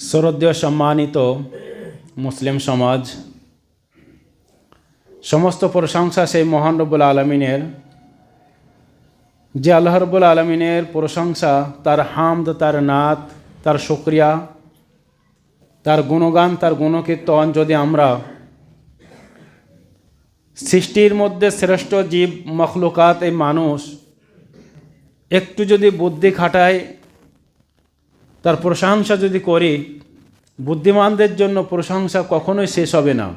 শ্রদ্ধেয় সম্মানিত মুসলিম সমাজ, সমস্ত প্রশংসা সেই মহান রব্বুল আলমিনের, যে আল্লাহ রব্বুল আলমিনের প্রশংসা, তার হামদ, তার নাত, তার শুকরিয়া, তার গুণগান, তার গুণকীর্তন যদি আমরা সৃষ্টির মধ্যে শ্রেষ্ঠ জীব মখলুকাত এই মানুষ একটু যদি বুদ্ধি খাটায়, তার প্রশংসা যদি করি, বুদ্ধিমানদের জন্য প্রশংসা কখনোই শেষ হবে না।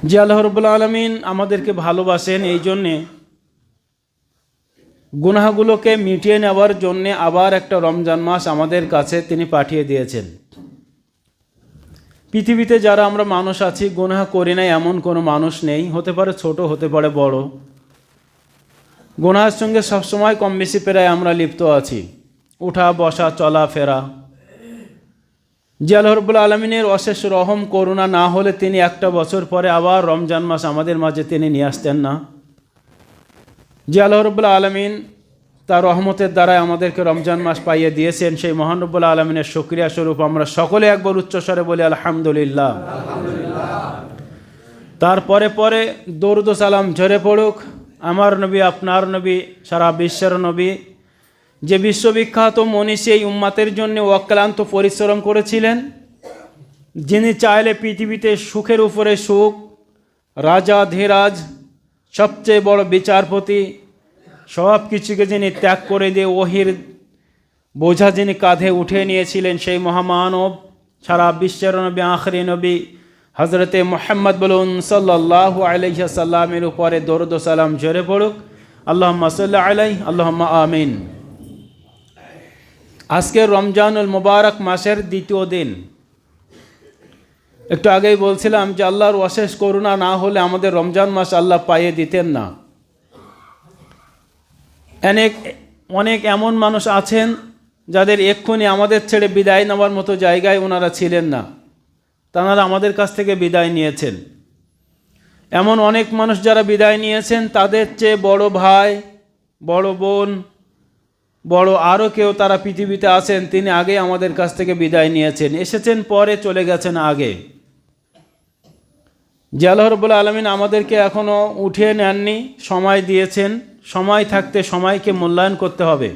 যে আল্লাহ রাব্বুল আলামিন আমাদেরকে ভালোবাসেন, এই জন্যে গুনাহগুলোকে মিটিয়ে নেওয়ার জন্যে আবার একটা রমজান মাস আমাদের কাছে তিনি পাঠিয়ে দিয়েছেন। পৃথিবীতে যারা আমরা মানুষ আছি, গুনাহ করি না এমন কোনো মানুষ নেই, হতে পারে ছোট, হতে পারে বড়। গুনাহের সঙ্গে সবসময় কম বেশি প্রায় আমরা লিপ্ত আছি, উঠা বসা চলা ফেরা। যে আল্লাহ রাব্বুল আলামিনের অশেষ রহম করুণা না হলে তিনি একটা বছর পরে আবার রমজান মাস আমাদের মাঝে তিনি নিয়ে আসতেন না। যে আল্লাহ রাব্বুল আলামিন তার রহমতের দ্বারাই আমাদেরকে রমজান মাস পাইয়ে দিয়েছেন, সেই মহান রব্বুল আলামিনের শুকরিয়া স্বরূপ আমরা সকলে একবার উচ্চস্বরে বলি আলহামদুলিল্লাহ। তারপরে পরে দরুদ ও সালাম ঝরে পড়ুক আমার নবী, আপনার নবী, সারা বিশ্বের নবী, যে বিশ্ববিখ্যাত মনীষী এই উম্মাতের জন্য অক্লান্ত পরিশ্রম করেছিলেন, যিনি চাইলে পৃথিবীতে সুখের উপরে সুখ, রাজা ধীরাজ, সবচেয়ে বড় বিচারপতি, সব কিছুকে যিনি ত্যাগ করে দিয়ে ওহির বোঝা যিনি কাঁধে উঠে নিয়েছিলেন, সেই মহামানব, সারা বিশ্বের নবী, আখরি নবী হজরতে মুহাম্মদ বলুন সাল্লাল্লাহু আলাইহি সাল্লামের উপরে দরুদ ও সালাম ঝরে পড়ুক। আল্লাহুম্মা সাল্লি আলাইহি, আল্লাহুম্মা আমিন। আজকে রমজানুল মুবারক মাসের দ্বিতীয় দিন। একটু আগেই বলছিলাম যে আল্লাহর অশেষ করুণা না হলে আমাদের রমজান মাস আল্লাহ পাইয়ে দিতেন না। অনেক এমন মানুষ আছেন যাদের এক্ষুনি আমাদের ছেড়ে বিদায় নেওয়ার মতো জায়গায় ওনারা ছিলেন না, তাঁরা আমাদের কাছ থেকে বিদায় নিয়েছেন। এমন অনেক মানুষ যারা বিদায় নিয়েছেন, তাদের চেয়ে বড় ভাই, বড় বোন, বড় আরও কেউ তারা পৃথিবীতে আছেন, তিনি আগে আমাদের কাছ থেকে বিদায় নিয়েছেন, এসেছেন পরে, চলে গেছেন আগে। যে আল্লাহ রাব্বুল আলামিন আমাদেরকে এখনও উঠিয়ে নেননি, সময় দিয়েছেন। সময় থাকতে সময়কে মূল্যায়ন করতে হবে।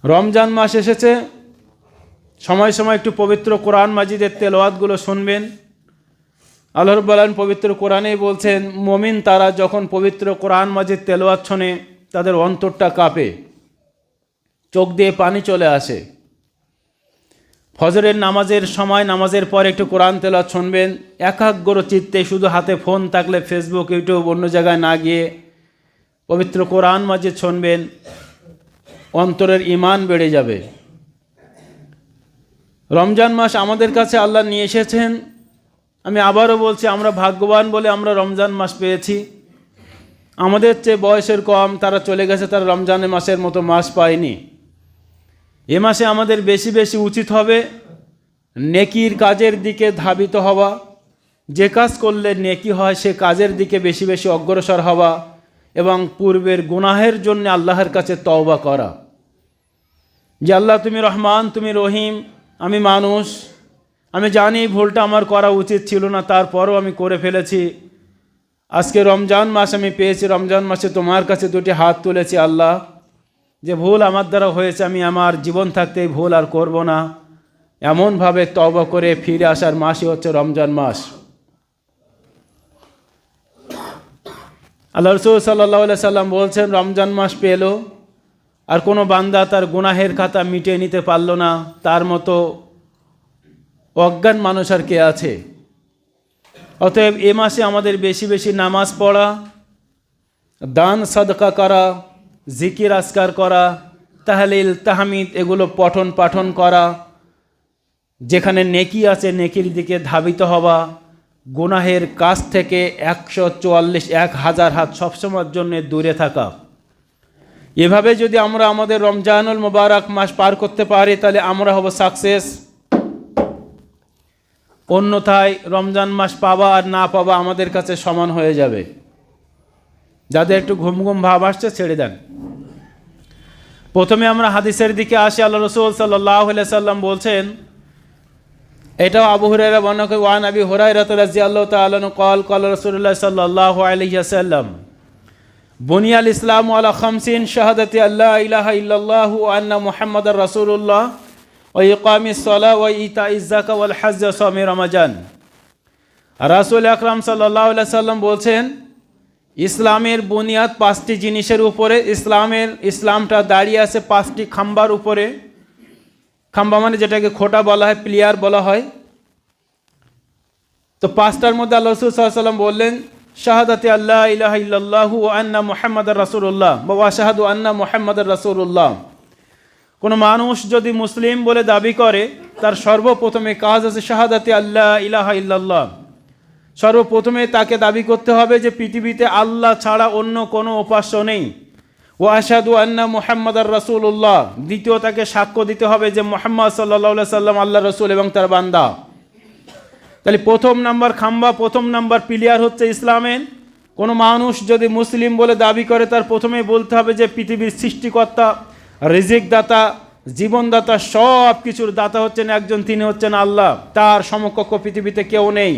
রমজান মাস এসেছে, সময় সময় একটু পবিত্র কোরআন মাজিদের তেলাওয়াতগুলো শুনবেন। আল্লাহ রাব্বুল আলামিন পবিত্র কোরআনেই বলছেন, মুমিন তারা যখন পবিত্র কোরআন মাজিদ তেলাওয়াত শোনে তাদের অন্তরটা কাঁপে, চোখ দিয়ে পানি চলে আসে। ফজরের নামাজের সময়, নামাজের পর একটু কোরআন তেলাওয়াত শুনবেন, একাগ্র চিত্তে, শুধু হাতে ফোন থাকলে ফেসবুক, ইউটিউব, অন্য জায়গায় না গিয়ে পবিত্র কোরআন মাজিদ শুনবেন, অন্তরের ঈমান বেড়ে যাবে। রমজান মাস আমাদের কাছে আল্লাহ নিয়ে এসেছেন। আমি আবারও বলছি, আমরা ভাগ্যবান বলে আমরা রমজান মাস পেয়েছি। আমাদের চেয়ে বয়সের কম তারা চলে গেছে, তারা রমজানের মাসের মতো মাস পায়নি। এ মাসে আমাদের বেশি বেশি উচিত হবে নেকির কাজের দিকে ধাবিত হওয়া। যে কাজ করলে নেকি হয় সে কাজের দিকে বেশি বেশি অগ্রসর হওয়া এবং পূর্বের গুনাহের জন্য আল্লাহর কাছে তওবা করা, যে আল্লাহ তুমি রহমান, তুমি রহিম, আমি মানুষ, আমি জানি ভুলটা আমার করা উচিত ছিল না, তারপরও আমি করে ফেলেছি। আজকে রমজান মাস আমি পেয়েছি, রমজান মাসে তোমার কাছে দুটি হাত তুলেছি আল্লাহ, যে ভুল আমার দ্বারা হয়েছে, আমি আমার জীবন থাকতে এই ভুল আর করব না। এমনভাবে তওবা করে ফিরে আসার মাসই হচ্ছে রমজান মাস। আল্লাহ রাসূল সাল্লাল্লাহু আলাইহি সাল্লাম বলছেন, রমজান মাস পেল আর কোনো বান্দা তার গুনাহের খাতা মিটিয়ে নিতে পারল না, তার মতো অজ্ঞান মানুষ আর কে আছে? অতএব এ মাসে আমাদের বেশি বেশি নামাজ পড়া, দান সাদকা করা, জিকির আজকার করা, তাহলিল তাহমিদ এগুলো পঠন পাঠন করা, যেখানে নেকি আছে নেকির দিকে ধাবিত হওয়া, গুনাহের কাছ থেকে 144,000 হাত সবসময়ের জন্য দূরে থাকা। এভাবে যদি আমরা আমাদের রমজানুল মুবারক মাস পার করতে পারি তাহলে আমরা হব সাকসেস। অন্যথায় রমজান মাস পাওয়া আর না পাওয়া আমাদের কাছে সমান হয়ে যাবে। যাদের একটু ঘুম ঘুম ভাব আসছে ছেড়ে দেন। প্রথমে আমরা হাদিসের দিকে আসি। আল্লাহ রাসূল সাল্লাল্লাহু আলাইহি সাল্লাম বলছেন, এটাও আবু হুরায়রা বর্ণনা করে, ওয়ান আবি হুরায়রা রাদিয়াল্লাহু তাআলা আনহু قال قال রাসূলুল্লাহ সাল্লাল্লাহু আলাইহি ওয়াসাল্লাম বুনিয়াল ইসলামু আলা খামসিন শাহাদাতি আল্লা ইলাহা ইল্লাল্লাহু ওয়া আন্না মুহাম্মাদার রাসূলুল্লাহ ওয়া ইকামিস সালাহ ওয়া ইতাইজ যাকাত ওয়াল হজ্জ ওয়া সাওমি রমাজান। রাসূল আকরাম সাল্লাল্লাহু আলাইহি সাল্লাম বলছেন, ইসলামের বুনিয়াদ 5টি জিনিসের উপরে। ইসলামটা দাঁড়িয়ে আছে 5টি খাম্বার উপরে। খাম্বা মানে যেটাকে খোঁটা বলা হয়, প্লিয়ার বলা হয়। তো 5টার মধ্যে আল্লাহ রাসূল সাল্লাল্লাহু আলাইহি ওয়াসাল্লাম বললেন, শাহাদাতি আল্লা ইলাহা ইল্লাল্লাহু ওয়া আন্না মুহাম্মাদার রাসূলুল্লাহ ওয়া আশহাদু আন্না মুহাম্মাদার রাসূলুল্লাহ। কোনো মানুষ যদি মুসলিম বলে দাবি করে, তার সর্বপ্রথমে কাজ আছে শাহাদাতি আল্লা ইলাহা ইল্লাল্লাহ। সর্বপ্রথমে তাকে দাবি করতে হবে যে পৃথিবীতে আল্লাহ ছাড়া অন্য কোনো উপাস্য নেই। ওয়া আশহাদু আন্না মুহাম্মাদার রাসূলুল্লাহ। দ্বিতীয়, তাকে সাক্ষ্য দিতে হবে যে মুহাম্মদ সাল্লাল্লাহু আলাইহি সাল্লাম আল্লাহর রাসূল এবং তার বান্দা। তাহলে প্রথম নাম্বার খাম্বা, প্রথম নাম্বার পিলিয়ার হচ্ছে ইসলামের। কোনো মানুষ যদি মুসলিম বলে দাবি করে, তার প্রথমে বলতে হবে যে পৃথিবীর সৃষ্টিকর্তা, রিজিক দাতা, জীবনদাতা, সব কিছুর দাতা হচ্ছেন একজন, তিনি হচ্ছেন আল্লাহ। তার সমকক্ষ পৃথিবীতে কেউ নেই।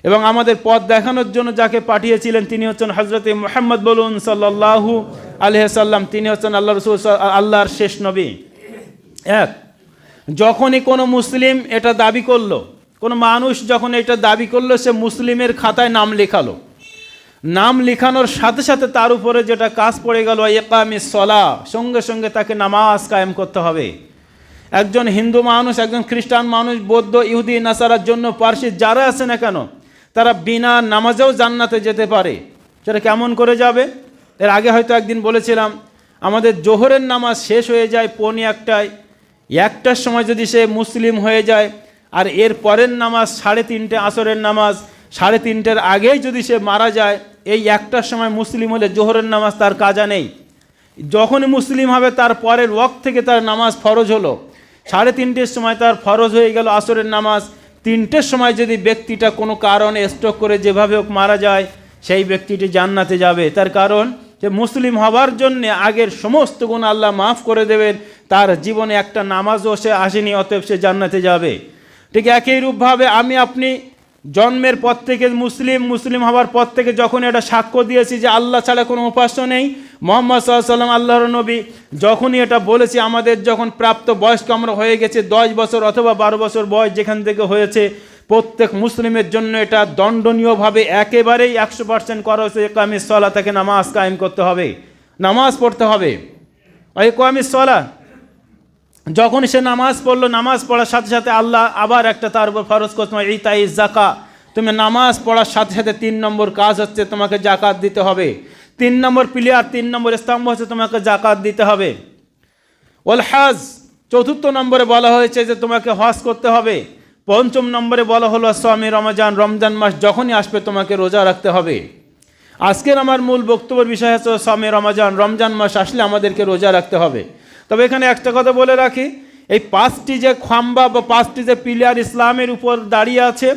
এবং আমাদের পথ দেখানোর জন্য যাকে পাঠিয়েছিলেন তিনি হচ্ছেন হযরতে মুহাম্মদ বলুন সাল্লাল্লাহু আলাইহি সাল্লাম। তিনি হচ্ছেন আল্লাহ রাসূল, আল্লাহর শেষ নবী। এক, যখনই কোনো মুসলিম এটা দাবি করলো, কোনো মানুষ যখন এটা দাবি করলো, সে মুসলিমের খাতায় নাম লেখালো। নাম লেখানোর সাথে সাথে তার উপরে যেটা কাজ পড়ে গেল, ইকামিস সালাহ, সঙ্গে সঙ্গে তাকে নামাজ কায়েম করতে হবে। একজন হিন্দু মানুষ, একজন খ্রিস্টান মানুষ, বৌদ্ধ, ইহুদি, নাসারার জন্য পার্সি যারা আছে না কেন, তারা বিনা নামাজেও জান্নাতে যেতে পারে। সেটা কেমন করে যাবে? এর আগে হয়তো একদিন বলেছিলাম, আমাদের জোহরের নামাজ শেষ হয়ে যায় পৌনে 1টায়। 1টার সময় যদি সে মুসলিম হয়ে যায়, আর এর পরের নামাজ 3:30, আসরের নামাজ 3:30-এর আগেই যদি সে মারা যায়, এই 1টার সময় মুসলিম হলে জোহরের নামাজ তার কাজা নেই। যখনই মুসলিম হবে তার পরের ওয়াক্ত থেকে তার নামাজ ফরজ হলো। 3:30-এর সময় তার ফরজ হয়ে গেল আসরের নামাজ। 3টের সময় যদি ব্যক্তিটা কোনো কারণে স্ট্রোক করে যেভাবে হোক মারা যায়, সেই ব্যক্তিটি জান্নাতে যাবে। তার কারণ যে মুসলিম হওয়ার জন্য আগের সমস্ত গুনাহ আল্লাহ মাফ করে দেবেন, তার জীবনে একটা নামাজও সে আসেনি, অতএব সে জান্নাতে যাবে। ঠিক একই রূপভাবে আমি আপনি জন্মের পর থেকে মুসলিম হওয়ার পর থেকে যখন এটা সাক্ষ্য দিয়েছি যে আল্লাহ ছাড়া কোনো উপাস্য নেই, মুহাম্মদ সাল্লাল্লাহু আলাইহি ওয়াসাল্লাম আল্লাহর নবী, যখনই এটা বলেছি, আমাদের যখন প্রাপ্ত বয়স্ক আমরা হয়ে গেছে, 10 বছর অথবা 12 বছর বয়স যেখান থেকে হয়েছে, প্রত্যেক মুসলিমের জন্য এটা দণ্ডনীয়ভাবে একেবারেই 100% করা হয়েছে। ইকামিস সালাহ, তাকে নামাজ কায়েম করতে হবে, নামাজ পড়তে হবে। ইকামিস সালাহ, যখন সে নামাজ পড়লো, নামাজ পড়ার সাথে সাথে আল্লাহ আবার একটা তার উপর ফরজ করছে, ইতাইজ যাকাত। তুমি নামাজ পড়ার সাথে সাথে 3 নম্বর কাজ হচ্ছে তোমাকে যাকাত দিতে হবে। 3 নম্বর পিলিয়ার, 3 নম্বর স্তম্ভ হচ্ছে তোমাকে যাকাত দিতে হবে। ওয়াল হজ, 4র্থ নম্বরে বলা হয়েছে যে তোমাকে হজ করতে হবে। 5ম নম্বরে বলা হলো সাওমি রমাজান, রমজান মাস যখনই আসবে তোমাকে রোজা রাখতে হবে। আজকের আমার মূল বক্তব্যের বিষয় হচ্ছে সাওমি রমাজান, রমজান মাস আসলে আমাদেরকে রোজা রাখতে হবে। তবে এখানে একটা কথা বলে রাখি, এই 5টি যে খাম্বা বা 5টি যে পিলার ইসলামের উপর দাঁড়িয়ে আছে,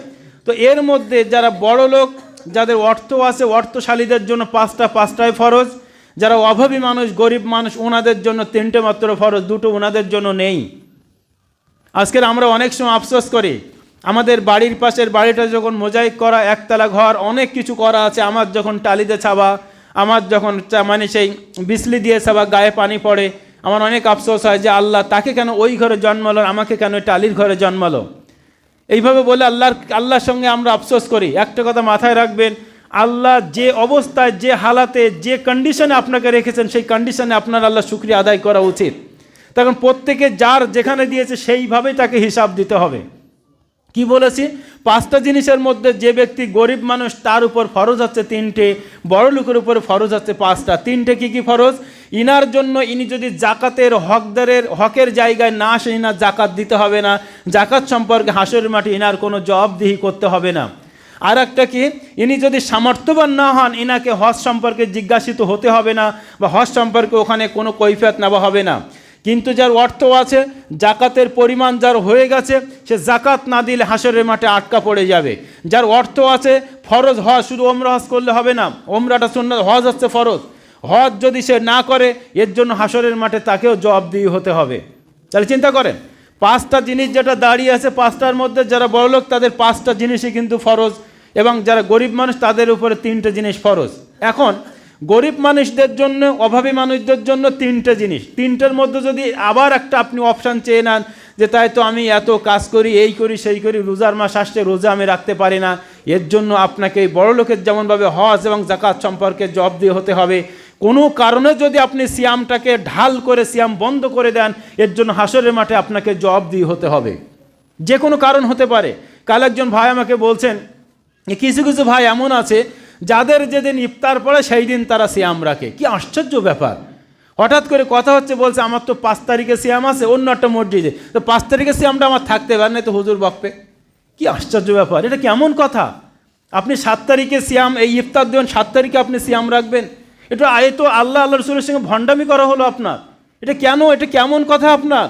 তো এর মধ্যে যারা বড় লোক, যাদের অর্থ আছে, অর্থশালীদের জন্য 5টাই ফরজ। যারা অভাবী মানুষ, গরিব মানুষ, ওনাদের জন্য 3টে মাত্র ফরজ, 2টো ওনাদের জন্য নেই। আজকের আমরা অনেক সময় আফসোস করি, আমাদের বাড়ির পাশের বাড়িটা যখন মোজাইক করা, একতলা ঘর, অনেক কিছু করা আছে, আমার যখন টালিতে ছাবা, আমার যখন মানে সেই বিসলি দিয়ে ছাবা, গায়ে পানি পড়ে, আমার অনেক আফসোস হয় যে আল্লাহ, তাকে কেন ওই ঘরে জন্মালো, আমাকে কেন টালির ঘরে জন্মালো। এইভাবে বলে আল্লাহর সঙ্গে আমরা আফসোস করি। একটা কথা মাথায় রাখবেন, আল্লাহ যে অবস্থায়, যে হালাতে, যে কন্ডিশনে আপনাকে রেখেছেন, সেই কন্ডিশনে আপনার আল্লাহ শুকরিয়া আদায় করা উচিত। তখন প্রত্যেকে যার যেখানে দিয়েছে সেইভাবেই তাকে হিসাব দিতে হবে। কি বলেছি? 5টা জিনিসের মধ্যে যে ব্যক্তি গরিব মানুষ, তার উপর ফরজ হচ্ছে 3টে, বড় লোকের উপরে ফরজ হচ্ছে 5টা। 3টে কি ফরজ? ইনার জন্য, ইনি যদি জাকাতের হকের জায়গায় না আসে, ইনার জাকাত দিতে হবে না। জাকাত সম্পর্কে হাসরের মাঠে ইনার কোনো জবাবদিহি করতে হবে না। আর একটা কি, ইনি যদি সামর্থ্যবান না হন, ইনাকে হজ সম্পর্কে জিজ্ঞাসিত হতে হবে না, বা হজ সম্পর্কে ওখানে কোনো কৈফিয়ত নেওয়া হবে না। কিন্তু যার অর্থ আছে, জাকাতের পরিমাণ যার হয়ে গেছে, সে জাকাত না দিলে হাসরের মাঠে আটকা পড়ে যাবে। যার অর্থ আছে, ফরজ হজ, শুধু ওমরা হজ করলে হবে না, ওমরাটা সুন্নাত, হজ হচ্ছে ফরজ। হজ যদি সে না করে এর জন্য হাসরের মাঠে তাকেও জবাবদিহি হতে হবে। তাহলে চিন্তা করেন, 5টা জিনিস যেটা দাঁড়িয়ে আছে, 5টার মধ্যে যারা বড়লোক তাদের 5টা জিনিসই কিন্তু ফরজ, এবং যারা গরিব মানুষ তাদের উপরে 3টে জিনিস ফরজ। এখন গরিব মানুষদের জন্য, অভাবী মানুষদের জন্য 3টে জিনিস, 3টের মধ্যে যদি আবার একটা আপনি অপশান চেয়ে নেন যে তাই তো আমি এত কাজ করি, এই করি সেই করি, রোজার মাস আসছে রোজা আমি রাখতে পারি না, এর জন্য আপনাকে এই বড়লোকের যেমনভাবে হজ এবং জাকাত সম্পর্কে জবাবদিহি হতে হবে। কোনো কারণে যদি আপনি সিয়ামটাকে ঢাল করে সিয়াম বন্ধ করে দেন, এর জন্য হাসরের মাঠে আপনাকে জবাবদিহি হতে হবে। যে কোনো কারণ হতে পারে। কাল একজন ভাই আমাকে বলছেন, কিছু কিছু ভাই এমন আছে যাদের যেদিন ইফতার পড়ে সেই দিন তারা সিয়াম রাখে। কি আশ্চর্য ব্যাপার! হঠাৎ করে কথা হচ্ছে, বলছে আমার তো 5 তারিখে সিয়াম আছে অন্য একটা মসজিদে, তো 5 তারিখে সিয়ামটা আমার থাকতে পারে না, তো হুজুর বকবে। কি আশ্চর্য ব্যাপার! এটা কেমন কথা? আপনি 7 তারিখে সিয়াম, এই ইফতার দেবেন, 7 তারিখে আপনি সিয়াম রাখবেন? এটা তো আল্লাহ রসুলের সঙ্গে ভণ্ডামি করা হলো আপনার। এটা কেমন কথা আপনার?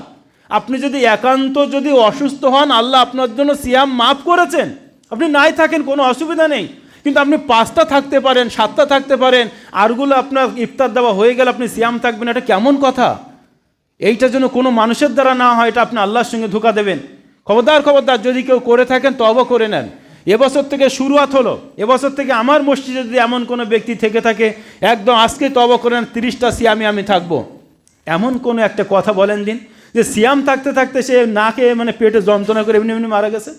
আপনি যদি একান্ত যদি অসুস্থ হন, আল্লাহ আপনার জন্য সিয়াম মাফ করেছেন, আপনি নাই থাকেন কোনো অসুবিধা নেই, কিন্তু আপনি 5টা থাকতে পারেন, 7টা থাকতে পারেন, আরগুলো আপনার ইফতার দেওয়া হয়ে গেলে আপনি সিয়াম থাকবেন, এটা কেমন কথা? এইটা যেন কোনো মানুষের দ্বারা না হয়, এটা আপনি আল্লাহর সঙ্গে ধোঁকা দেবেন। খবরদার, যদি কেউ করে থাকেন তওবা করে নেন। এবছর থেকে শুরুয়াত হলো, এবছর থেকে আমার মসজিদে যদি এমন কোনো ব্যক্তি থেকে থাকে, একদম আজকে তওবা করেন, 30টা সিয়ামে আমি থাকবো, এমন কোনো একটা কথা বলেন দিন যে সিয়াম থাকতে থাকতে সে না খেয়ে মানে পেটে যন্ত্রণা করে এমনি মারা গেছে।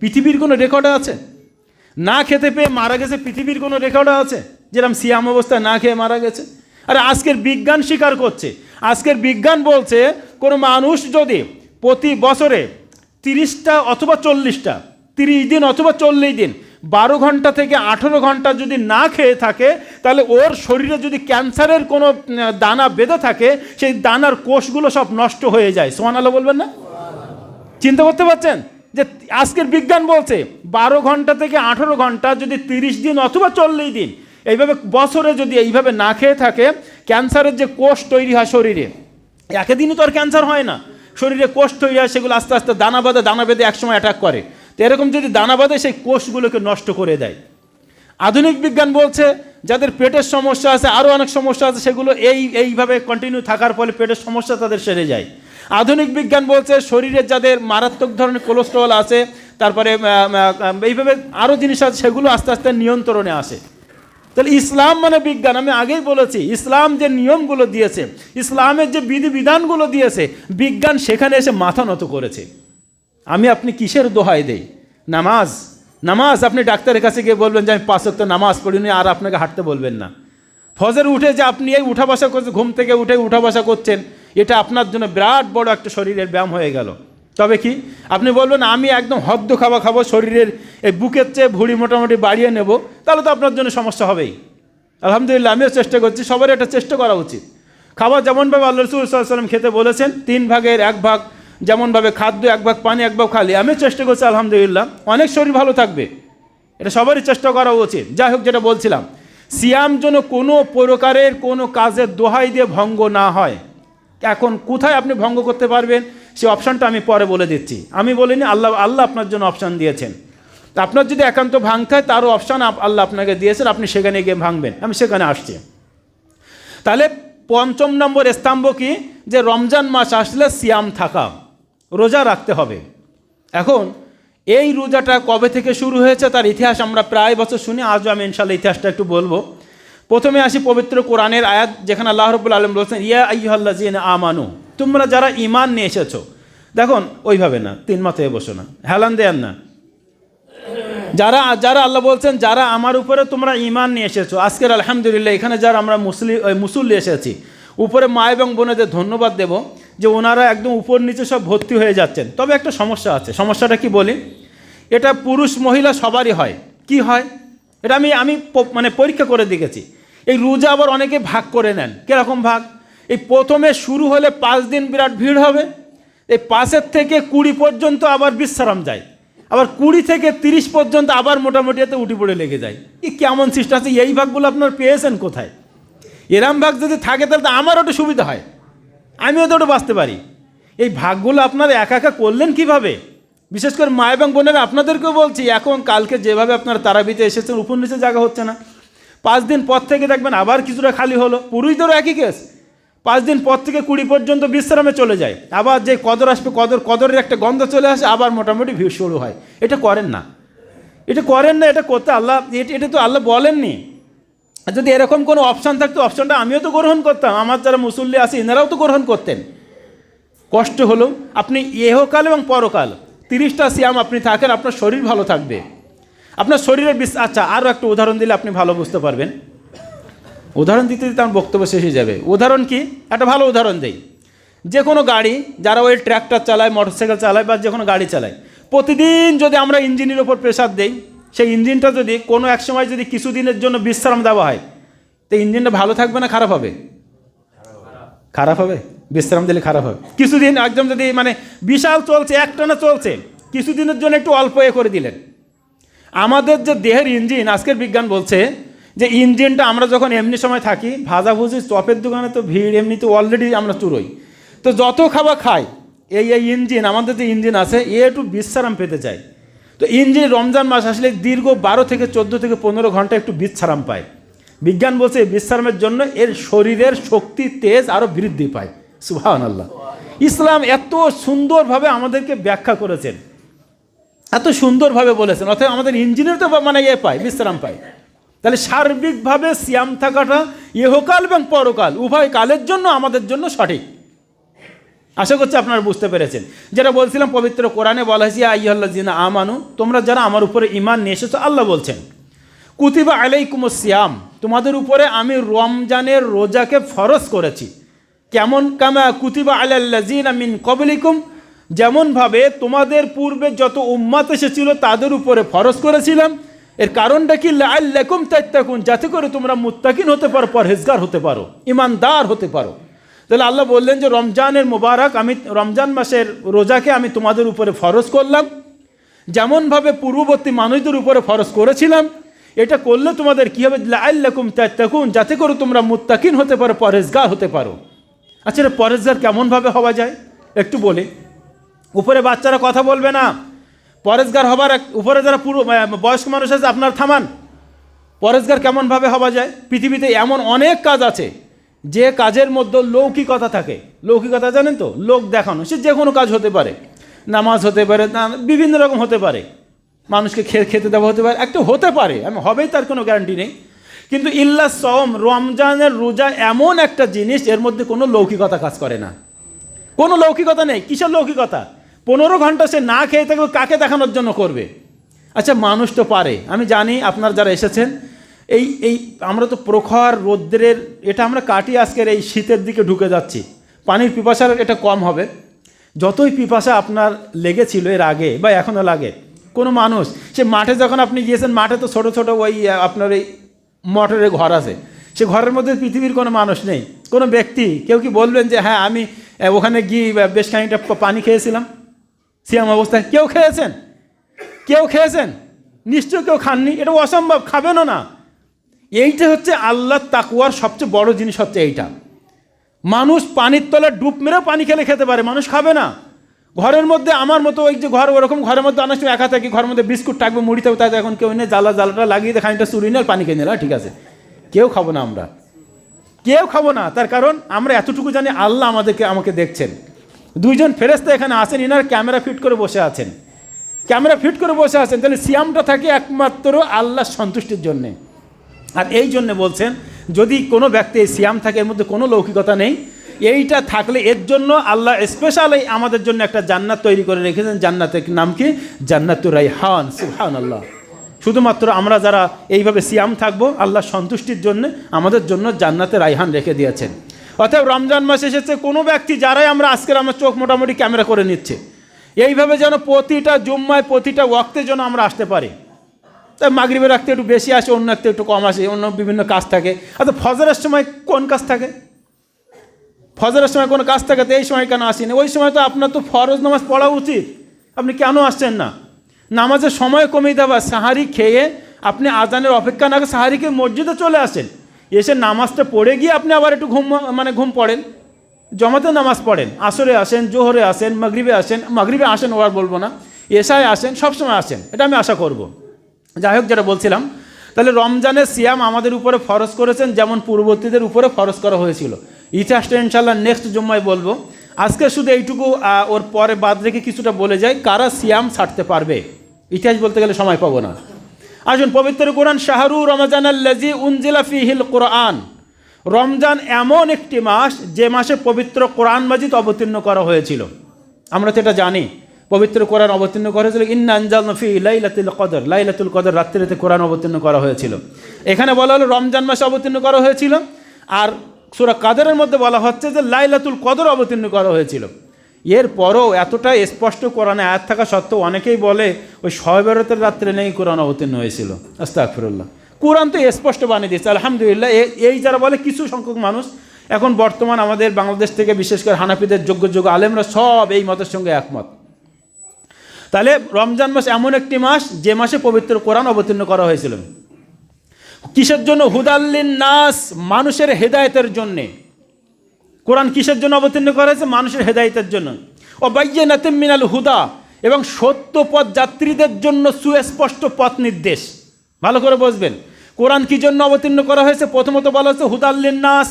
পৃথিবীর কোনো রেকর্ডে আছে? না খেতে পেয়ে মারা গেছে পৃথিবীর কোনো রেকর্ডে আছে যেরকম সিয়াম অবস্থায় না খেয়ে মারা গেছে? আরে আজকের বিজ্ঞান স্বীকার করছে, আজকের বিজ্ঞান বলছে কোনো মানুষ যদি প্রতি বছরে 30টা অথবা 40টা, 30 দিন অথবা 40 দিন, 12 ঘন্টা থেকে 18 ঘন্টা যদি না খেয়ে থাকে, তাহলে ওর শরীরে যদি ক্যান্সারের কোনো দানা বেঁধে থাকে, সেই দানার কোষগুলো সব নষ্ট হয়ে যায়। সুবহানাল্লাহ বলবেন না? চিন্তা করতে পারছেন যে আজকের বিজ্ঞান বলছে 12 ঘন্টা থেকে 18 ঘন্টা যদি 30 দিন অথবা 40 দিন এইভাবে বছরে যদি এইভাবে না খেয়ে থাকে, ক্যান্সারের যে কোষ তৈরি হয় শরীরে, একদিনই তো আর ক্যান্সার হয় না, শরীরে কোষ তৈরি হয়, সেগুলো আস্তে আস্তে দানা বেঁধে একসময় অ্যাটাক করে। তো এরকম যদি দানা বাঁধে সেই কোষগুলোকে নষ্ট করে দেয়। আধুনিক বিজ্ঞান বলছে যাদের পেটের সমস্যা আছে, আরও অনেক সমস্যা আছে, সেগুলো এইভাবে কন্টিনিউ থাকার ফলে পেটের সমস্যা তাদের সেরে যায়। আধুনিক বিজ্ঞান বলছে শরীরে যাদের মারাত্মক ধরনের কোলেস্টেরল আছে, তারপরে এইভাবে আরও জিনিস আছে, সেগুলো আস্তে আস্তে নিয়ন্ত্রণে আসে। তাহলে ইসলাম মানে বিজ্ঞান। আমি আগেই বলেছি, ইসলাম যে নিয়মগুলো দিয়েছে, ইসলামের যে বিধিবিধানগুলো দিয়েছে, বিজ্ঞান সেখানে এসে মাথা নত করেছে। আপনি কিসের দোহাই দেই? নামাজ আপনি ডাক্তারের কাছে গিয়ে বলবেন যে আমি 5 ওয়াক্ত নামাজ পড়িনি, আর আপনাকে হাঁটতে বলবেন না। ফজর উঠে যে আপনি এই উঠা বসা করছেন, ঘুম থেকে উঠে উঠা বসা করছেন, এটা আপনার জন্য বিরাট বড় একটা শরীরের ব্যায়াম হয়ে গেল। তবে কি আপনি বলবেন আমি একদম হদ্দ খাবো, শরীরের এই বুকের চেয়ে ভুঁড়ি মোটামুটি বাড়িয়ে নেব, তাহলে তো আপনার জন্য সমস্যা হবেই। আলহামদুলিল্লাহ, আমিও চেষ্টা করছি, সবারই একটা চেষ্টা করা উচিত। খাবার যেমনভাবে আল্লাহ রাসূল সাল্লাল্লাহু আলাইহি ওয়াসাল্লাম খেতে বলেছেন, 3 ভাগের 1 ভাগ, যেমনভাবে খাদ্য 1 ভাগ পানি 1 ভাগ খালি, আমি চেষ্টা করছি আলহামদুলিল্লাহ, অনেক শরীর ভালো থাকবে। এটা সবারই চেষ্টা করা উচিত। যাই হোক, যেটা বলছিলাম, সিয়াম যেন কোনো প্রকারের কোনো কাজের দোহাই দিয়ে ভঙ্গ না হয়। এখন কোথায় আপনি ভঙ্গ করতে পারবেন সেই অপশানটা আমি পরে বলে দিচ্ছি। আমি বলিনি, আল্লাহ আপনার জন্য অপশান দিয়েছেন। তা আপনার যদি একান্ত ভাঙতে হয়, তারও অপশান আল্লাহ আপনাকে দিয়েছেন, আপনি সেখানে গিয়ে ভাঙবেন। আমি সেখানে আসছি। তাহলে 5 নম্বর স্তম্ভ কি? যে রমজান মাস আসলে সিয়াম থাকা, রোজা রাখতে হবে। এখন এই রোজাটা কবে থেকে শুরু হয়েছে তার ইতিহাস আমরা প্রায় বছর শুনি, আজও আমি ইনশাআল্লাহ ইতিহাসটা একটু বলবো। প্রথমে আসি পবিত্র কোরআনের আয়াত, যেখানে আল্লাহ রাব্বুল আলামিন বলছেন ইয়া আইয়ুহাল্লাযীনা আমানু, তোমরা যারা ঈমান নিয়ে এসেছো। দেখুন ওইভাবে না, 3 মাথায় বসো না, হেলান দেন না। যারা আল্লাহ বলছেন যারা আমার উপরে তোমরা ঈমান নিয়ে এসেছো। আজকের আলহামদুলিল্লাহ এখানে যারা আমরা মুসল্লি এসেছি, উপরে মা এবং বোনেদের ধন্যবাদ দেব যে ওনারা একদম উপর নিচে সব ভর্তি হয়ে যাচ্ছেন। তবে একটা সমস্যা আছে, সমস্যাটা কি বলি, এটা পুরুষ মহিলা সবারই হয়। কি হয় এটা আমি মানে পরীক্ষা করে দেখেছি। এই রোজা আবার অনেকে ভাগ করে নেন। কীরকম ভাগ? এই প্রথমে শুরু হলে 5 দিন বিরাট ভিড় হবে, এই 5 থেকে 20 পর্যন্ত আবার বিশ্রাম যায়, আবার 20 থেকে 30 পর্যন্ত আবার মোটামুটি এতে উঠি পড়ে লেগে যায়। এই কেমন সিস্টেম আছে? এই ভাগগুলো আপনার পেয়েছেন কোথায়? এরম ভাগ যদি থাকে তাহলে তো আমারও একটু সুবিধা হয়, আমিও তো ওটা বাঁচতে পারি। এই ভাগগুলো আপনারা একা করলেন কিভাবে? বিশেষ করে মা এবং বোনেরা আপনাদেরকেও বলছি, এখন কালকে যেভাবে আপনারা তারাবিতে এসেছেন, উপর নিচে জায়গা হচ্ছে না, 5 দিন পর থেকে দেখবেন আবার কিছুটা খালি হলো। পুরুষদেরও একই কেস, 5 দিন পর থেকে 20 পর্যন্ত বিশ্রামে চলে যায়, আবার যে কদর আসবে কদরের একটা গন্ধ চলে আসে, আবার মোটামুটি ভিউ শুরু হয়। এটা করেন না, এটা করেন না, এটা করতে আল্লাহ, এটা তো আল্লাহ বলেননি। যদি এরকম কোনো অপশান থাকতো, অপশানটা আমিও তো গ্রহণ করতাম, আমার যারা মুসল্লি আছে এনারাও তো গ্রহণ করতেন। কষ্ট হলো, আপনি ইহকাল এবং পরকাল 30টা সিয়াম আপনি থাকেন, আপনার শরীর ভালো থাকবে, আপনার শরীরের আচ্ছা, আরও একটা উদাহরণ দিলে আপনি ভালো বুঝতে পারবেন। উদাহরণ দিতে দিতে আমার বক্তব্য শেষ হয়ে যাবে। উদাহরণ কি, একটা ভালো উদাহরণ দেই। যে কোনো গাড়ি, যারা ওই ট্র্যাক্টর চালায়, মোটরসাইকেল চালায় বা যে কোনো গাড়ি চালায়, প্রতিদিন যদি আমরা ইঞ্জিনের ওপর প্রেসার দেই, সেই ইঞ্জিনটা যদি কোনো এক সময় যদি কিছুদিনের জন্য বিশ্রাম দেওয়া হয়, তো ইঞ্জিনটা ভালো থাকবে না খারাপ হবে? খারাপ হবে। বিশ্রাম দিলে খারাপ হবে। কিছুদিন একদম যদি মানে বিশাল চলছে, একটানা চলছে, কিছুদিনের জন্য একটু অল্প করে দিলেন। আমাদের যে দেহের ইঞ্জিন, আজকের বিজ্ঞান বলছে যে ইঞ্জিনটা আমরা যখন এমনি সময় থাকি, ভাজাভুজি চপের দোকানে তো ভিড়, এমনিতে অলরেডি আমরা চুরোই, তো যত খাবার খাই, এই ইঞ্জিন, আমাদের যে ইঞ্জিন আছে, একটু বিশ্রাম পেতে চায়। তো ইঞ্জিন রমজান মাস আসলে দীর্ঘ 12 থেকে 14 থেকে 15 ঘন্টা একটু বিশ্রাম পায়। বিজ্ঞান বলছে বিশ্রামের জন্য এর শরীরের শক্তি, তেজ আরও বৃদ্ধি পায়। সুবহানাল্লাহ। ইসলাম এত সুন্দরভাবে আমাদেরকে ব্যাখ্যা করেছেন, এত সুন্দরভাবে বলেছেন, অর্থাৎ আমাদের ইঞ্জিনের তো মানে পায়, বিশ্রাম পায়। তাহলে সার্বিকভাবে সিয়াম থাকাটা ইহকাল এবং পরকাল উভয় কালের জন্য আমাদের জন্য সঠিক। আশা করছি আপনারা বুঝতে পেরেছেন। যেটা বলছিলাম, পবিত্র কোরআনে বলা হয়েছে, আইয়ুহাল্লাযিনা আমানু, তোমরা যারা আমার উপরে ঈমান নিয়ে এসেছো, আল্লাহ বলছেন, কুতিবা আলাইকুমুস সিয়াম, তোমাদের উপরে আমি রমজানের রোজাকে ফরজ করেছি। কেমন? কামা কুতিবা আলাল্লাযিনা মিন ক্বাবলিকুম, যেমনভাবে তোমাদের পূর্বে যত উম্মত এসেছিল তাদের উপরে ফরজ করেছিলাম। এর কারণটা কি? লাআল্লাকুম তাত্তাকুন, যাতে করে তোমরা মুত্তাকিন হতে পারো, পরহেজগার হতে পারো, ইমানদার হতে পারো। তাহলে আল্লাহ বললেন যে রমজানের মোবারক, আমি রমজান মাসের রোজাকে আমি তোমাদের উপরে ফরজ করলাম, যেমনভাবে পূর্ববর্তী মানুষদের উপরে ফরজ করেছিলাম। এটা করলে তোমাদের কী হবে? লাআল্লাকুম তাত্তাকুন, যাতে করে তোমরা মুত্তাকিন হতে পারো, পরহেজগার হতে পারো। আচ্ছা, পরহেজগার কেমনভাবে হওয়া যায় একটু বলি। উপরে বাচ্চারা কথা বলবে না, পরহেজগার হবার উপরে যারা পুরো বয়স্ক মানুষ আছে, আপনার থামান। পরহেজগার কেমনভাবে হওয়া যায়? পৃথিবীতে এমন অনেক কাজ আছে যে কাজের মধ্যে লৌকিকতা থাকে। লৌকিকতা জানেন তো? লোক দেখানো, সে যে কোনো কাজ হতে পারে, নামাজ হতে পারে, বিভিন্ন রকম হতে পারে, মানুষকে খেতে দেওয়া হতে পারে, একটা হতে পারে, আমি হবেই তার কোনো গ্যারান্টি নেই। কিন্তু ইল্লা সওম, রমজানের রোজা এমন একটা জিনিস, এর মধ্যে কোনো লৌকিকতা কাজ করে না, কোনো লৌকিকতা নেই। কিসের লৌকিকতা? 15 ঘন্টা সে না খেয়ে থাকবে, কাকে দেখানোর জন্য করবে? আচ্ছা, মানুষ তো পারে, আমি জানি আপনার যারা এসেছেন, এই আমরা তো প্রখর রৌদ্রের এটা আমরা কাটিয়ে আজকের এই শীতের দিকে ঢুকে যাচ্ছি, পানির পিপাসার এটা কম হবে। যতই পিপাসা আপনার লেগেছিল এর আগে বা এখনও লাগে, কোনো মানুষ সে মাঠে যখন আপনি গিয়েছেন, মাঠে তো ছোটো ছোটো ওই আপনার এই মোটরের ঘর আছে, সে ঘরের মধ্যে পৃথিবীর কোনো মানুষ নেই, কোনো ব্যক্তি কেউ কি বলবেন যে হ্যাঁ আমি ওখানে গিয়ে বেশ খানিকটা পানি খেয়েছিলাম সিয়াম অবস্থায়? কেউ খেয়েছেন? কেউ খেয়েছেন? নিশ্চয় কেউ খাননি, এটা অসম্ভব, খাবেনও না। এইটা হচ্ছে আল্লাহর তাকওয়ার সবচেয়ে বড় জিনিস, হচ্ছে এইটা। মানুষ পানির তলায় ডুব মেরেও পানি খেতে পারে, মানুষ খাবে না। ঘরের মধ্যে আমার মতো ওই যে ঘর, ওরকম ঘরের মধ্যে অনেক সময় একা থাকি, ঘরের মধ্যে বিস্কুট থাকবে, মুড়ি থাকবে, তাই এখন কেউ নেই, জ্বালাটা লাগিয়ে দিয়ে খানিকটা চুরি নিয়ে পানি খেয়ে নিলাম, ঠিক আছে, কেউ খাবো না, আমরা কেউ খাবো না। তার কারণ আমরা এতটুকু জানি আল্লাহ আমাকে দেখছেন। 2 জন ফেরেশতা এখানে আছেন, ইনার ক্যামেরা ফিট করে বসে আছেন, তাহলে সিয়ামটা থাকে একমাত্র আল্লাহর সন্তুষ্টির জন্যে। আর এই জন্যে বলছেন, যদি কোনো ব্যক্তি এই সিয়াম থাকে, এর মধ্যে কোনো লৌকিকতা নেই, এইটা থাকলে এর জন্য আল্লাহ স্পেশালি আমাদের জন্য একটা জান্নাত তৈরি করে রেখেছেন। জান্নাতের নাম কি? জান্নাতুর রাইহান। সুবহানাল্লাহ। শুধুমাত্র আমরা যারা এইভাবে সিয়াম থাকবো, আল্লাহর সন্তুষ্টির জন্য আমাদের জন্য জান্নাতের রাইহান রেখে দিয়েছেন। অর্থাৎ রমজান মাস এসেছে, কোনো ব্যক্তি যারাই আমরা আজকের আমার চোখ মোটামুটি ক্যামেরা করে নিচ্ছে, এইভাবে যেন প্রতিটা জুম্মায় প্রতিটা ওয়াক্তে যেন আমরা আসতে পারি। তাই মাগরিবের রাখতে একটু বেশি আসে, অন্য রাখতে একটু কম আসে, অন্য বিভিন্ন কাজ থাকে। আচ্ছা, ফজরের সময় কোন কাজ থাকে? ফজরের সময় কোনো কাজ থাকে, তো এই সময় কেন আসেনি? ওই সময় তো আপনার তো ফরজ নামাজ পড়া উচিত, আপনি কেন আসছেন না? নামাজের সময় কমিয়ে দেওয়া, সাহারি খেয়ে আপনি আজানের অপেক্ষা না করে সাহারিকে মসজিদে চলে আসেন, এসে নামাজটা পড়ে গিয়ে আপনি আবার একটু ঘুম পড়েন, জমাতে নামাজ পড়েন, আসরে আসেন, জোহরে আসেন, মাগরিবে আসেন, ওর বলবো না, এশায় আসেন, সবসময় আসেন, এটা আমি আশা করব। যাই হোক, যেটা বলছিলাম, তাহলে রমজানের সিয়াম আমাদের উপরে ফরজ করেছেন যেমন পূর্ববর্তীদের উপরে ফরজ করা হয়েছিল। ইতিহাসটা ইনশাল্লাহ নেক্সট জুম্মায় বলবো। আজকে শুধু এইটুকু ওর পরে বাদ রেখে কিছুটা বলে যাই, কারা সিয়াম ছাড়তে পারবে। ইতিহাস বলতে গেলে সময় পাবো না। আসুন, পবিত্র কোরআন, শাহরু রমজান আল্লাযী উনজিলা ফীহিল কুরআন, রমজান এমন একটি মাস যে মাসে পবিত্র কোরআন মাজিদ অবতীর্ণ করা হয়েছিল। আমরা তো এটা জানি, পবিত্র কোরআন অবতীর্ণ করা হয়েছিল ইন্না আনজালনা ফী লাইলাতুল কদর, লাইলাতুল কদর রাত্রিতে কোরআন অবতীর্ণ করা হয়েছিল। এখানে বলা হলো রমজান মাসে অবতীর্ণ করা হয়েছিল, আর সূরা কাদরের মধ্যে বলা হচ্ছে যে লাইলাতুল কদর অবতীর্ণ করা হয়েছিল। এরপরও এতটা স্পষ্ট কোরআনে আয়াত থাকা সত্ত্বেও অনেকেই বলে ওই শবে বরাতের রাত্রে নেই কোরআন অবতীর্ণ হয়েছিল। আস্তাগফিরুল্লাহ। কোরআন তো স্পষ্ট বানিয়ে দিয়েছে আলহামদুলিল্লাহ। এই যারা বলে কিছু সংখ্যক মানুষ, এখন বর্তমান আমাদের বাংলাদেশ থেকে বিশেষ করে হানাফিদের যোগ্য আলেমরা সব এই মতের সঙ্গে একমত। তাহলে রমজান মাস এমন একটি মাস যে মাসে পবিত্র কোরআন অবতীর্ণ করা হয়েছিল। কিসের জন্য? হুদাল্লিন নাস, মানুষের হেদায়েতের জন্যে। কোরআন কিসের জন্য অবতীর্ণ করা হয়েছে? মানুষের হেদায়েতের জন্য। ও বাইয়িনাতিম মিনাল হুদা, এবং সত্য পথ যাত্রীদের জন্য সুস্পষ্ট পথ নির্দেশ। ভালো করে বুঝবেন কোরআন কি জন্য অবতীর্ণ করা হয়েছে। প্রথমত বলা হচ্ছে হুদাল্লিন নাস,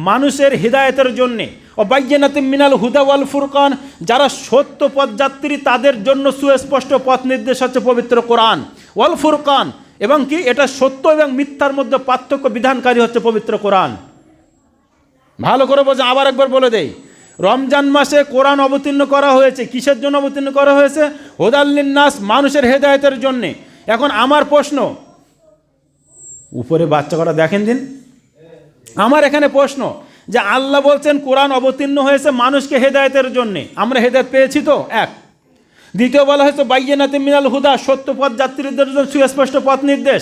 মানুষের হিদায়তের জন্যে। ও বাইয়িনাতিম মিনাল হুদা ওয়াল ফুরকান, যারা সত্য পথ যাত্রী তাদের জন্য সুস্পষ্ট পথ নির্দেশ হচ্ছে পবিত্র কোরআন। ওয়াল ফুরকান, এবং কি এটা সত্য এবং মিথ্যার মধ্যে পার্থক্য বিধানকারী হচ্ছে পবিত্র কোরআন। ভালো করে বোঝা, আবার একবার বলে দেই। রমজান মাসে কোরআন অবতীর্ণ করা হয়েছে, কিসের জন্য অবতীর্ণ করা হয়েছে? হুদাল্লিন নাস, মানুষের হেদায়েতের জন্যে। এখন আমার প্রশ্ন, উপরে বাচ্চা করা দেখেন দিন, আমার এখানে প্রশ্ন যে আল্লাহ বলছেন কোরআন অবতীর্ণ হয়েছে মানুষকে হেদায়েতের জন্যে, আমরা হেদায়েত পেয়েছি তো? এক। দ্বিতীয় বলা হয়েছে বাইয়িনাতিম মিনাল হুদা, সত্য পথ যাত্রীদের জন্য সুস্পষ্ট পথ নির্দেশ।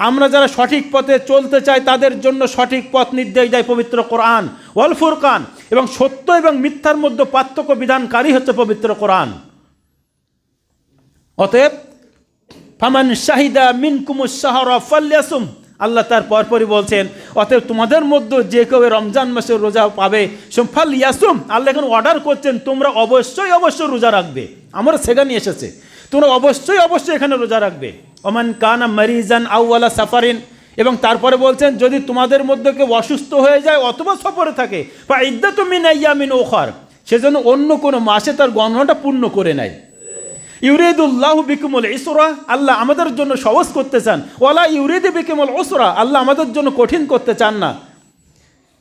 আমরা যারা সঠিক পথে চলতে চাই তাদের জন্য সঠিক পথ নির্দেশ দেয় পবিত্র কোরআন। ওয়াল ফুরকান, এবং সত্য এবং মিথ্যার মধ্যে পার্থক্য বিধানকারী হচ্ছে পবিত্র কোরআন। অতএব ফামান শাহিদা মিনকুমুশ শাহরা ফালইয়াসুম, আল্লাহ তার পরপরই বলছেন অতএব তোমাদের মধ্যে যে কেউ রমজান মাসের রোজা পাবে ফালইয়াসুম, আল্লাহ এখন অর্ডার করছেন তোমরা অবশ্যই রোজা রাখবে। আমরা সেখানে এসেছে, তোমরা অবশ্যই এখানে রোজা রাখবে। ওমান কানা মারিজান আও আলা সাফারিন, এবং তারপরে বলছেন যদি তোমাদের মধ্যে কেউ অসুস্থ হয়ে যায় অথবা সফরে থাকে ফা ইদ্দাতুম মিন আইয়ামিন উখার, সেজন্য অন্য কোনো মাসে তার গণনাটা পূর্ণ করে নেয়। ইউরিদুল্লাহু বিকুমুল ইসরা, আল্লাহ আমাদের জন্য সহজ করতে চান। ওয়ালা ইউরিদু বিকুমুল উসরা, আল্লাহ আমাদের জন্য কঠিন করতে চান না।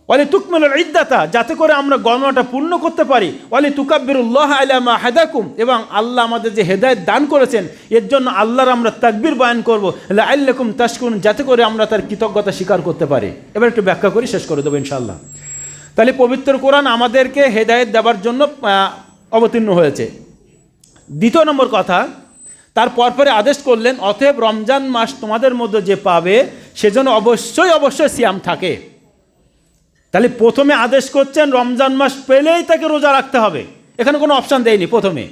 ওয়ালি তুকমিলুল ইদ্দাতা, যাতে করে আমরা গণনাটা পূর্ণ করতে পারি। ওয়ালি তুকাব্বিরুল্লাহ আলা মা হাদাকুম, এবং আল্লাহ আমাদের যে হেদায়েত দান করেছেন এর জন্য আল্লাহর আমরা তাকবীর বয়ান করব। লাআল্লাকুম তাশকুরুন, যাতে করে আমরা তার কৃতজ্ঞতা স্বীকার করতে পারি। এবার একটু ব্যাখ্যা করে শেষ করে দেবো ইনশাআল্লাহ। তাহলে পবিত্র কোরআন আমাদেরকে হেদায়েত দেওয়ার জন্য অবতীর্ণ হয়েছে। দ্বিতীয় নম্বর কথা, তার পরপরে আদেশ করলেন অতএব রমজান মাস তোমাদের মধ্যে যে পাবে সেজন্য অবশ্যই সিয়াম থাকে। তাহলে প্রথমে আদেশ করছেন রমজান মাস পেলেই তাকে রোজা রাখতে হবে, এখানে কোনো অপশান দেয়নি প্রথমে।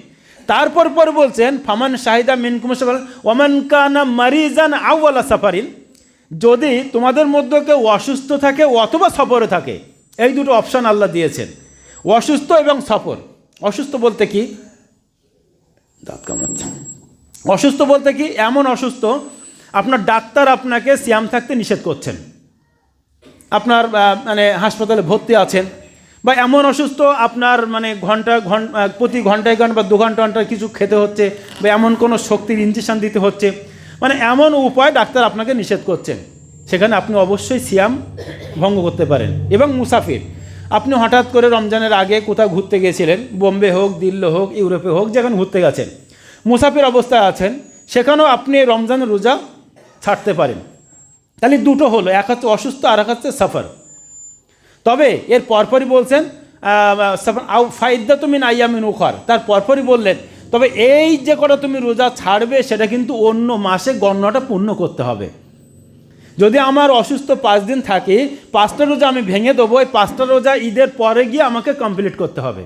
তারপর বলছেন ফামান শাহিদা মিনকুম শাহরা ওয়ামান কানা মারিজান আও আলা সাফারিন, যদি তোমাদের মধ্যে কেউ অসুস্থ থাকে অথবা সফরে থাকে, এই দুটো অপশান আল্লাহ দিয়েছেন, অসুস্থ এবং সফর। অসুস্থ বলতে কি? দাঁত কামড়াচ্ছে। অসুস্থ বলতে কি? এমন অসুস্থ আপনার ডাক্তার আপনাকে সিয়াম থাকতে নিষেধ করছেন, আপনার মানে হাসপাতালে ভর্তি আছেন, বা এমন অসুস্থ আপনার মানে প্রতি ঘন্টায় বা 2 ঘন্টা কিছু খেতে হচ্ছে, বা এমন কোনো শক্তির ইনজেকশন দিতে হচ্ছে, মানে এমন উপায় ডাক্তার আপনাকে নিষেধ করছেন, সেখানে আপনি অবশ্যই সিয়াম ভঙ্গ করতে পারেন। এবং মুসাফির, আপনি হঠাৎ করে রমজানের আগে কোথাও ঘুরতে গিয়েছিলেন, বোম্বে হোক, দিল্লি হোক, ইউরোপে হোক, যেখানে ঘুরতে গেছেন, মুসাফির অবস্থায় আছেন, সেখানেও আপনি রমজানের রোজা ছাড়তে পারেন। তাহলে দুটো হলো, এক হচ্ছে অসুস্থ আর এক হচ্ছে সফর। তবে এর পরপরই বলছেন আও ফাইদ্দাতু মিন আইয়ামিন উখার, তার পরপরই বললেন তবে এই যে কটা তুমি রোজা ছাড়বে সেটা কিন্তু অন্য মাসে গণনাটা পূর্ণ করতে হবে। যদি আমার অসুস্থ 5 দিন থাকে, 5টা রোজা আমি ভেঙে দেবো, এই 5টা রোজা ঈদের পরে গিয়ে আমাকে কমপ্লিট করতে হবে।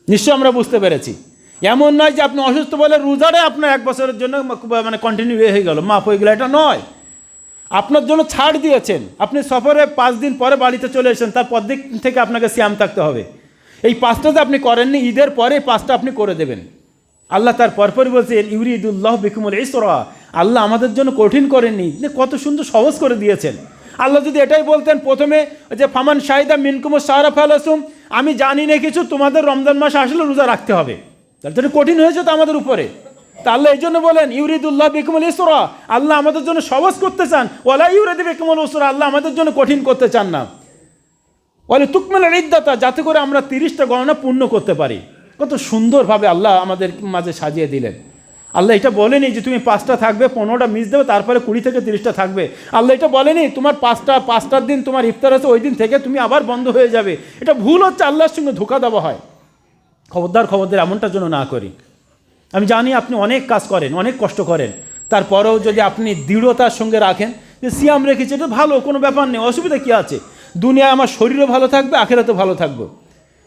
নিশ্চয় আমরা বুঝতে পেরেছি। এমন নয় যে আপনি অসুস্থ বলে রোজাটাই আপনার 1 বছরের জন্য মানে কন্টিনিউ হয়ে গেল, মাফ হয়ে গেল, এটা নয়। আপনার জন্য ছাড় দিয়েছেন, আপনি সফরে 5 দিন পরে বাড়িতে চলে এসেছেন, তারপর দিক থেকে আপনাকে সিয়াম থাকতে হবে। এই 5টা যে আপনি করেননি, ঈদের পরে 5টা আপনি করে দেবেন। আল্লাহ তার পরপরই বলছেন ইউরিদুল্লাহ বিকুমুল ইসরা, আল্লাহ আমাদের জন্য কঠিন করেননি, কত সুন্দর সহজ করে দিয়েছেন। আল্লাহ যদি এটাই বলতেন প্রথমে যে ফামান শাহিদা মিনকুমুশ শাহরা ফালাসুম, আমি জানি না কিছু, তোমাদের রমজান মাস আসলে রোজা রাখতে হবে, তাহলে তো কঠিন হয়েছে তো আমাদের উপরে। তা আল্লাহ এই জন্য বলেন ইউরিদুল্লাহ বিকুমুল ইসরা, আল্লাহ আমাদের জন্য সহজ করতে চান, ওয়ালা ইউরিদু বিকুমুল উসরা, আল্লাহ আমাদের জন্য কঠিন করতে চান না। ওয়ালি তুকমিলুল ইদ্দাতা, যাতে করে আমরা 30টা গণনা পূর্ণ করতে পারি। কত সুন্দরভাবে আল্লাহ আমাদের মাঝে সাজিয়ে দিলেন। আল্লাহ এটা বলেনি যে তুমি 5টা থাকবে, 15টা মিস দেবে, তারপরে 20 থেকে 30টা থাকবে। আল্লাহ এটা বলেনি তোমার 5টার দিন তোমার ইফতার আছে, ওই দিন থেকে তুমি আবার বন্ধ হয়ে যাবে। এটা ভুল হচ্ছে, আল্লাহর সঙ্গে ধোঁকা দেওয়া হয়। খবরদার এমনটার জন্য না করি। আমি জানি আপনি অনেক কাজ করেন, অনেক কষ্ট করেন, তারপরেও যদি আপনি দৃঢ়তার সঙ্গে রাখেন যে সিয়াম রেখেছি, এটা ভালো, কোনো ব্যাপার নেই, অসুবিধা কী আছে, দুনিয়ায় আমার শরীরও ভালো থাকবে, আখেরাতেও ভালো থাকবো,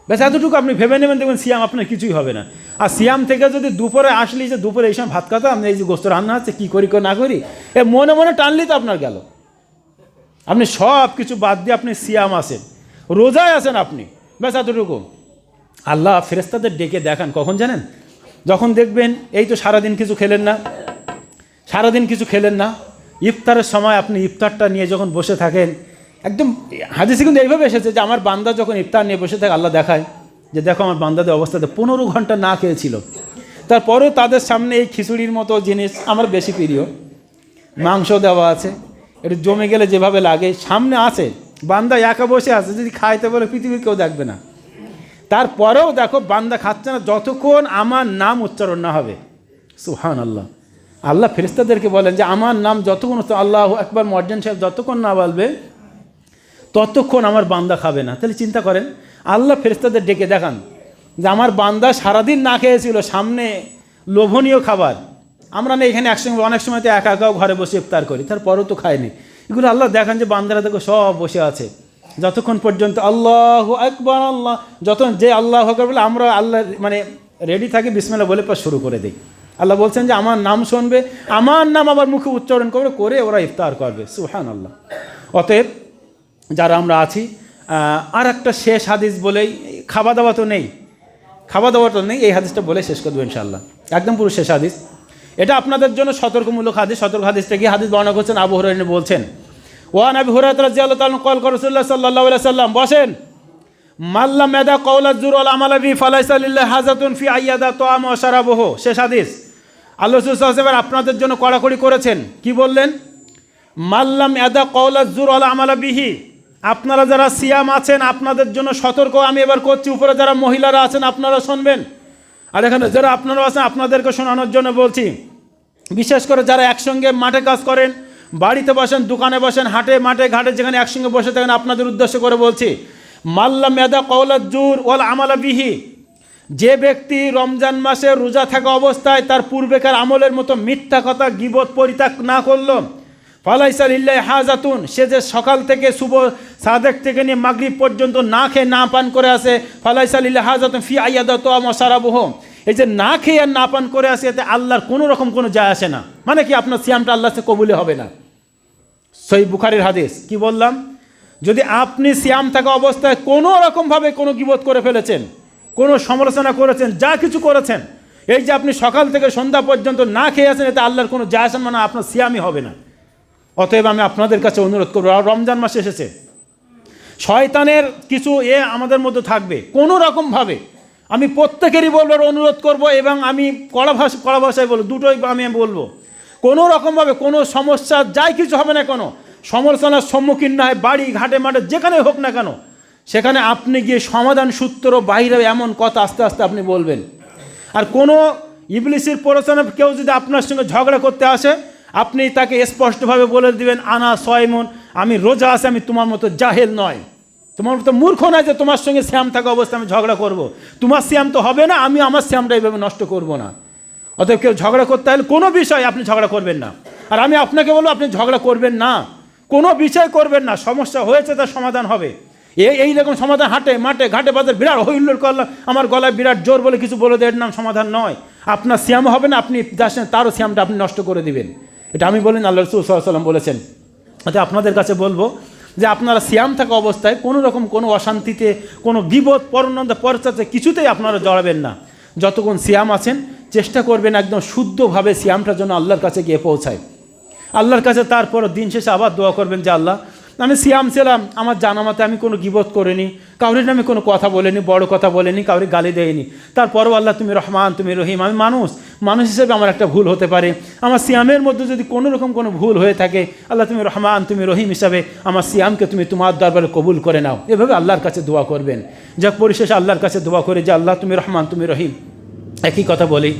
ব্যাস এতটুকু আপনি ভেবে নেবেন, দেখবেন সিয়াম আপনার কিছুই হবে না। আর সিয়াম থেকে যদি দুপুরে আসলি যে দুপুরে এই সময় ভাত খাতা, আপনি এই যে গোস্ত রান্না আছে কী করি না করি, এ মনে মনে টানলি তো আপনার গেল। আপনি সব কিছু বাদ দিয়ে আপনি সিয়াম আসেন, রোজায় আছেন আপনি, ব্যাস এতটুকু। আল্লাহ ফেরেশতাদের ডেকে দেখান কখন জানেন? যখন দেখবেন এই তো সারাদিন কিছু খেলেন না, ইফতারের সময় আপনি ইফতারটা নিয়ে যখন বসে থাকেন, একদম হাদিসে কিন্তু এইভাবে এসেছে যে আমার বান্দা যখন ইফতার নিয়ে বসে থাকে, আল্লাহ দেখায় যে দেখো আমার বান্দাদের অবস্থাতে 15 ঘন্টা না খেয়েছিল, তারপরেও তাদের সামনে এই খিচুড়ির মতো জিনিস আমার বেশি প্রিয়, মাংস দেওয়া আছে, একটু জমে গেলে যেভাবে লাগে সামনে আছে, বান্দা একা বসে আছে, যদি খাইতে বলে পৃথিবীর কেউ দেখবে না, তারপরেও দেখো বান্দা খাচ্ছে না যতক্ষণ আমার নাম উচ্চারণ না হবে। সুবহানাল্লাহ। আল্লাহ ফেরেশতাদেরকে বলেন যে আমার নাম যতক্ষণ আল্লাহু আকবার মুয়াজ্জিন সাহেব যতক্ষণ না বলবে ততক্ষণ আমার বান্দা খাবে না। তাহলে চিন্তা করেন, আল্লাহ ফেরেশতাদের ডেকে দেখান যে আমার বান্দা সারাদিন না খেয়েছিল, সামনে লোভনীয় খাবার, আমরা না এখানে একসঙ্গে অনেক সময় তো একাও ঘরে বসে ইফতার করি, তারপরেও তো খায়নি, এগুলো আল্লাহ দেখান যে বান্দারা দেখো সব বসে আছে, যতক্ষণ পর্যন্ত আল্লাহু আকবার, আল্লাহ যতক্ষণ যে আল্লাহু আকবার বলে আমরা আল্লাহ মানে রেডি থাকি, বিসমিল্লাহ বলে পর শুরু করে দিই। আল্লাহ বলছেন যে আমার নাম শুনবে, আমার নাম আবার মুখে উচ্চারণ করে ওরা ইফতার করবে। সুবহানাল্লাহ। অতএব যারা আমরা আছি, আর একটা শেষ হাদিস বলেই, খাওয়া দাওয়া তো নেই, এই হাদিসটা বলে শেষ করবো ইনশাআল্লাহ, একদম পুরো শেষ হাদিস। এটা আপনাদের জন্য সতর্কমূলক হাদিস। সতর্ক হাদিসটা কি? হাদিস বর্ণনা করছেন আবু হুরায়রা বলছেন, ওয়ান আবি হুরায়রা রাদিয়াল্লাহু তাআলা ক্বাল রাসূলুল্লাহ সাল্লাল্লাহু আলাইহি ওয়াসাল্লাম, বসেন, মাল্লাম ইয়াদা কাওলা যুর ওয়াল আমালা বি ফালাইসা লিল্লাহি হাজাতুন ফি আইয়াদা তাআম ওয়া শারাবুহু। শেষ হাদিস। আল্লাহ রাসূল সাল্লাল্লাহু আলাইহি ওয়াসাল্লাম আপনাদের জন্য কড়াকড়ি করেছেন, কি বললেন? মাল্লাম ইয়াদা কাওলা যুর ওয়াল আমালা বিহি, আপনারা যারা সিয়াম আছেন আপনাদের জন্য সতর্ক আমি এবার করছি, উপরে যারা মহিলারা আছেন আপনারা শুনবেন, আর এখানে যারা আপনারা আছেন আপনাদেরকে শোনানোর জন্য বলছি। বিশেষ করে যারা একসঙ্গে মাঠে কাজ করেন, বাড়িতে বসেন, দোকানে বসেন, হাটে মাঠে ঘাটে যেখানে একসঙ্গে বসে থাকেন, আপনাদের উদ্দেশ্য করে বলছি, মাল্লাম ইয়াদা কাওলা যুর ওয়াল আমালা বিহি, যে ব্যক্তি রমজান মাসে রোজা থাকা অবস্থায় তার পূর্বেকার আমলের মতো মিথ্যা কথা গীবত পরিত্যাগ না করলো, ফালাইসা লিল্লাহি হাজাতুন, সে যে সকাল থেকে শুভ সাদেক থেকে নিয়ে মাগরিব পর্যন্ত না খেয়ে না পান করে আসে, ফালাইসা লিল্লাহি হাজাতুন ফি আইয়াদা তাআম ওয়া শারাবুহু, এই যে না খেয়ে আর না পান করে আসে, এতে আল্লাহর কোনো রকম কোনো যায় আসে না, মানে কি আপনার সিয়ামটা আল্লাহর কাছে কবুল হবে না। সহিহ বুখারীর হাদিস। কি বললাম? যদি আপনি সিয়াম থাকা অবস্থায় কোনো রকমভাবে কোনো গীবত করে ফেলেছেন, কোনো সমালোচনা করেছেন, যা কিছু করেছেন, এই যে আপনি সকাল থেকে সন্ধ্যা পর্যন্ত না খেয়ে আছেন, এতে আল্লাহর কোনো যায় আসে মানে আপনার সিয়ামই হবে না। অতএব আমি আপনাদের কাছে অনুরোধ করব, আর রমজান মাস এসেছে, শয়তানের কিছু আমাদের মধ্যে থাকবে কোনো রকমভাবে, আমি প্রত্যেকেরই বলবো, অনুরোধ করব, এবং আমি কড়া ভাষায় বলবো, দুটোই আমি বলবো, কোনো রকমভাবে কোনো সমস্যা যাই কিছু হবে না, কোনো সমালোচনার সম্মুখীন না হয়, বাড়ি ঘাটে মাঠে যেখানে হোক না কেন, সেখানে আপনি গিয়ে সমাধান সূত্র বাইরে এমন কথা আস্তে আস্তে আপনি বলবেন। আর কোনো ইবলিসের প্ররোচনা কেউ যদি আপনার সঙ্গে ঝগড়া করতে আসে, আপনি তাকে স্পষ্টভাবে বলে দিবেন, আনা সয়মুন, আমি রোজা আছে, আমি তোমার মতো জাহেল নয়, তোমার মতো মূর্খ নয় যে তোমার সঙ্গে শ্যাম থাকা অবস্থায় আমি ঝগড়া করব, তোমার শ্যাম তো হবে না, আমি আমার শ্যামটা এইভাবে নষ্ট করব না। অতএব কেউ ঝগড়া করতে হলে কোনো বিষয় আপনি ঝগড়া করবেন না, আর আমি আপনাকে বলবো আপনি ঝগড়া করবেন না, কোনো বিষয় করবেন না, সমস্যা হয়েছে তার সমাধান হবে। এইরকম সমাধান হাটে মাঠে ঘাটে বাজার বিরাট হইল্লোড় করলাম, আমার গলায় বিরাট জোর বলে কিছু বলে দেওয়ার নাম সমাধান নয়। আপনার শ্যাম হবে না, আপনি যাচ্ছেন তারও শ্যামটা আপনি নষ্ট করে দিবেন, এটা আমি বলেন, আল্লাহ রাসূল সাল্লাল্লাহু আলাইহি ওয়াসাল্লাম বলেছেন। অতএব আপনাদের কাছে বলবো যে আপনারা সিয়াম থাকা অবস্থায় কোনো রকম কোনো অশান্তিতে, কোনো গীবত পরনিন্দা পরচর্চা কিছুতেই আপনারা জড়াবেন না। যতক্ষণ সিয়াম আছেন চেষ্টা করবেন একদম শুদ্ধভাবে সিয়ামটার জন্য আল্লাহর কাছে গিয়ে পৌঁছায়। আল্লাহর কাছে তারপর দিন শেষে আবার দোয়া করবেন যে আল্লাহ, আমি সিয়াম ছিলাম, আমার জানামতে আমি কোনো গীবত করিনি, কাউরির নামে কোনো কথা বলিনি, বড় কথা বলিনি, কাউরি গালি দেয়নি। তারপরও আল্লাহ তুমি রহমান, তুমি রহিম, আমি মানুষ হিসেবে আমার একটা ভুল হতে পারে। আমার সিয়ামের মধ্যে যদি কোনো রকম কোনো ভুল হয়ে থাকে, আল্লাহ তুমি রহমান, তুমি রহিম হিসাবে আমার সিয়ামকে তুমি তোমার দরবারে কবুল করে নাও। এভাবে আল্লাহর কাছে দোয়া করবেন। যাক, পরিশেষে আল্লাহর কাছে দোয়া করে যে আল্লাহ তুমি রহমান, তুমি রহিম। একই কথা বলি,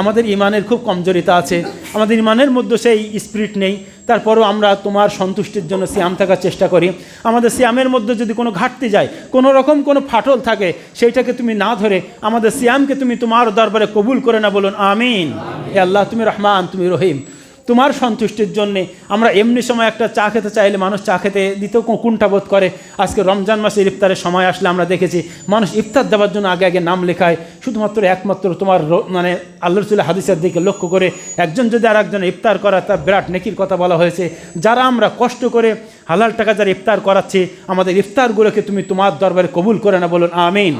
আমাদের ইমানের খুব কমজোরিতা আছে, আমাদের ইমানের মধ্যে সেই স্পিরিট নেই। তারপরও আমরা তোমার সন্তুষ্টির জন্য সিয়াম থাকার চেষ্টা করি। আমাদের সিয়ামের মধ্যে যদি কোনো ঘাটতি যায়, কোনো রকম কোনো ফাটল থাকে, সেইটাকে তুমি না ধরে আমাদের সিয়ামকে তুমি তোমার দরবারে কবুল করে না, বলুন আমিন। এ আল্লাহ তুমি রহমান, তুমি রহিম। তোমার সন্তুষ্টির জন্যে আমরা এমনি সময় একটা চা খেতে চাইলে মানুষ চা খেতে দিতেও কুণ্ঠাবোধ করে। আজকে রমজান মাসের ইফতারের সময় আসলে আমরা দেখেছি মানুষ ইফতার দেওয়ার জন্য আগে আগে নাম লেখায়, শুধুমাত্র একমাত্র তোমার মানে আল্লাহ রাসূলের হাদিসের দিকে লক্ষ্য করে। একজন যদি আর একজন ইফতার করা, তার বিরাট নেকির কথা বলা হয়েছে। যারা আমরা কষ্ট করে হালাল টাকা যারা ইফতার করাচ্ছি, আমাদের ইফতারগুলোকে তুমি তোমার দরবারে কবুল করে না, বলুন আমিন।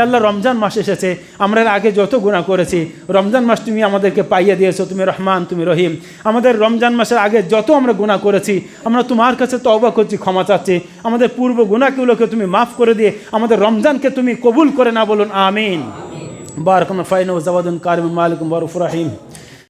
আল্লাহ, রমজান মাস এসেছে, আমরা আগে যত গুনাহ করেছি, রমজান মাস তুমি আমাদেরকে পাইয়ে দিয়েছো, তুমি রহমান, তুমি রহিম। আমাদের রমজান মাসের আগে যত আমরা গুনাহ করেছি, আমরা তোমার কাছে তওবা করছি, ক্ষমা চাচ্ছি। আমাদের পূর্ব গুনাহগুলোকে তুমি মাফ করে দিয়ে আমাদের রমজানকে তুমি কবুল করে না, বলুন আমিন। বারাকাল্লাহু ফাইনা ওয়া জাওয়াদুন কারিম মালিকুম ওয়া রাহিম।